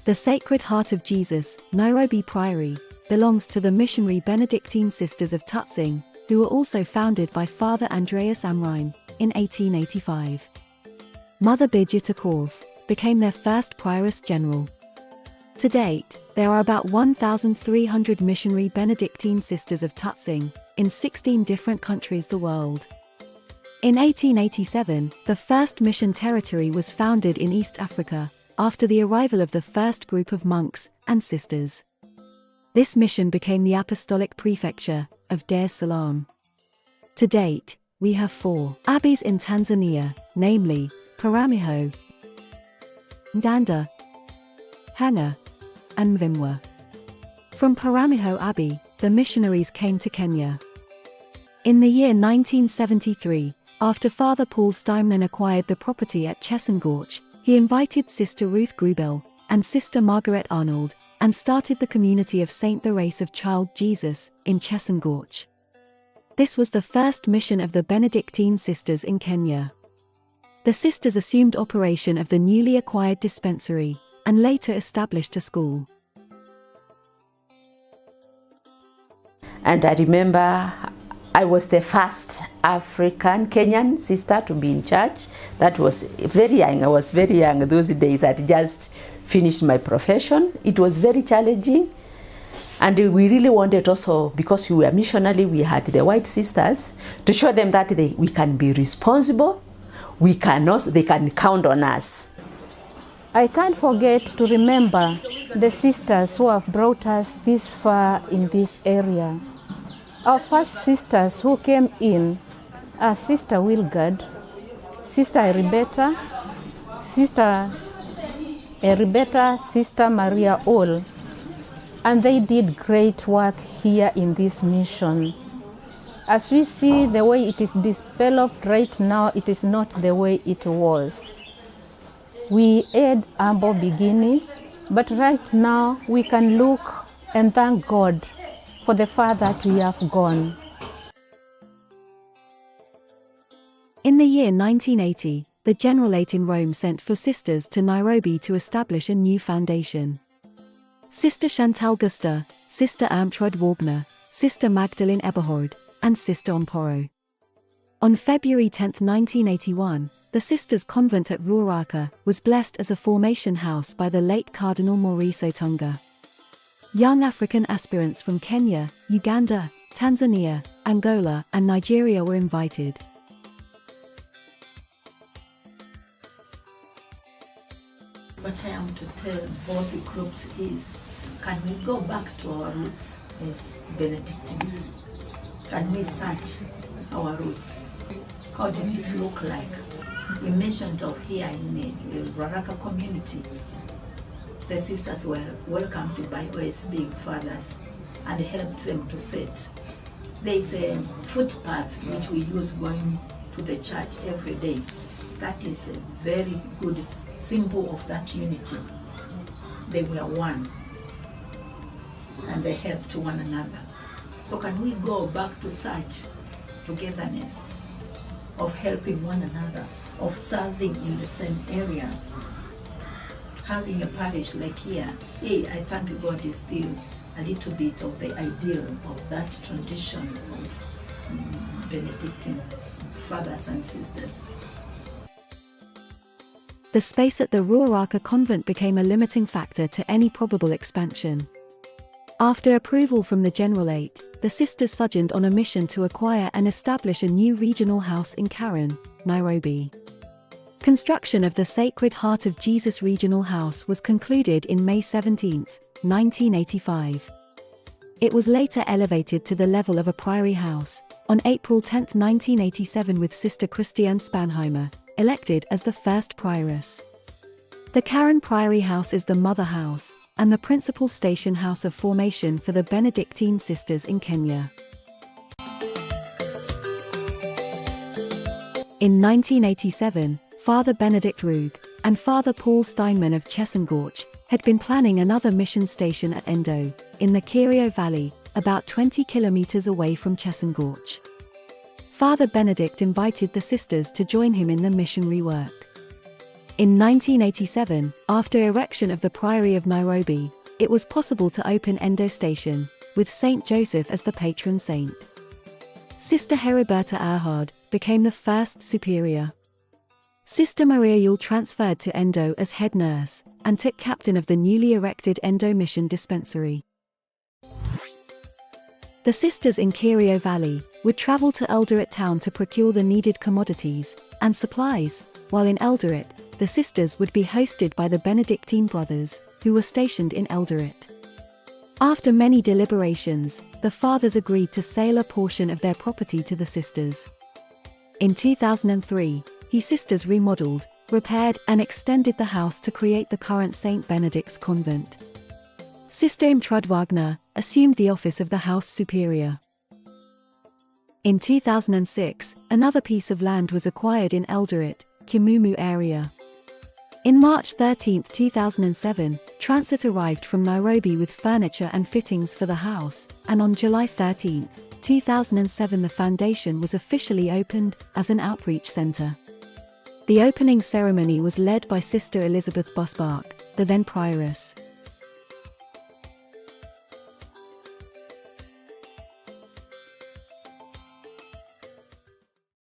The Sacred Heart of Jesus, Nairobi Priory, belongs to the missionary Benedictine Sisters of Tutzing, who were also founded by Father Andreas Amrine in 1885. Mother Birgitta Korf became their first prioress general. To date, there are about 1,300 missionary Benedictine Sisters of Tutzing in 16 different countries the world. In 1887, the first mission territory was founded in East Africa, after the arrival of the first group of monks and sisters. This mission became the Apostolic Prefecture of Dar es Salaam. To date, we have 4 abbeys in Tanzania, namely Peramiho, Nganda, Hanga, and Mvimwa. From Peramiho Abbey, the missionaries came to Kenya. In the year 1973, after Father Paul Steinman acquired the property at Chesangorch, he invited Sister Ruth Grubel and Sister Margaret Arnold and started the community of Saint Therese of Child Jesus in Chesangorch. This was the first mission of the Benedictine Sisters in Kenya. The sisters assumed operation of the newly acquired dispensary and later established a school. And I remember I was the first African Kenyan sister to be in church. That was very young. I was very young those days. I had just finished my profession. It was very challenging. And we really wanted also, because we were missionary, we had the white sisters, to show them that we can be responsible. They can count on us. I can't forget to remember the sisters who have brought us this far in this area. Our first sisters who came in are Sister Wilgard, Sister Eribeta, Sister Maria Ol, and they did great work here in this mission. As we see the way it is developed right now, it is not the way it was. We had humble beginning, but right now we can look and thank God for the far that we have gone. In the year 1980, the Generalate in Rome sent 4 sisters to Nairobi to establish a new foundation. Sister Chantal Guster, Sister Amtrud Wagner, Sister Magdalene Eberhard, and Sister Omporo. On February 10, 1981, the Sisters' Convent at Ruaraka was blessed as a formation house by the late Cardinal Maurice Otunga. Young African aspirants from Kenya, Uganda, Tanzania, Angola, and Nigeria were invited. What I am to tell both the groups is, can we go back to our roots as Benedictines? Can we search our roots? How did it look like? We mentioned of here in the Ruaraka community, the sisters were welcomed by OSB fathers and helped them to set. There is a footpath which we use going to the church every day. That is a very good symbol of that unity. They were one and they helped one another. So can we go back to such togetherness of helping one another, of serving in the same area? Having a parish like here, I thank God is still a little bit of the ideal of that tradition of Benedictine fathers and sisters. The space at the Ruaraka convent became a limiting factor to any probable expansion. After approval from the Generalate, the sisters sojourned on a mission to acquire and establish a new regional house in Karen, Nairobi. Construction of the Sacred Heart of Jesus Regional House was concluded in May 17, 1985. It was later elevated to the level of a priory house on April 10, 1987, with Sister Christiane Spanheimer elected as the first prioress. The Karen Priory House is the mother house and the principal station house of formation for the Benedictine Sisters in Kenya. In 1987, Father Benedict Rugg and Father Paul Steinman of Chesangorch had been planning another mission station at Endo, in the Kerio Valley, about 20 kilometers away from Chesangorch. Father Benedict invited the sisters to join him in the missionary work. In 1987, after erection of the Priory of Nairobi, it was possible to open Endo Station, with Saint Joseph as the patron saint. Sister Heriberta Erhard became the first superior. Sister Maria Yule transferred to Endo as head nurse, and took captain of the newly erected Endo Mission Dispensary. The sisters in Kerio Valley would travel to Eldoret town to procure the needed commodities and supplies, while in Eldoret, the sisters would be hosted by the Benedictine brothers, who were stationed in Eldoret. After many deliberations, the fathers agreed to sale a portion of their property to the sisters. In 2003, the sisters remodeled, repaired and extended the house to create the current St. Benedict's Convent. Sister Imtrud Wagner assumed the office of the House Superior. In 2006, another piece of land was acquired in Eldoret, Kimumu area. In March 13, 2007, transit arrived from Nairobi with furniture and fittings for the house, and on July 13, 2007 the foundation was officially opened as an outreach center. The opening ceremony was led by Sister Elizabeth Bosbach, the then prioress.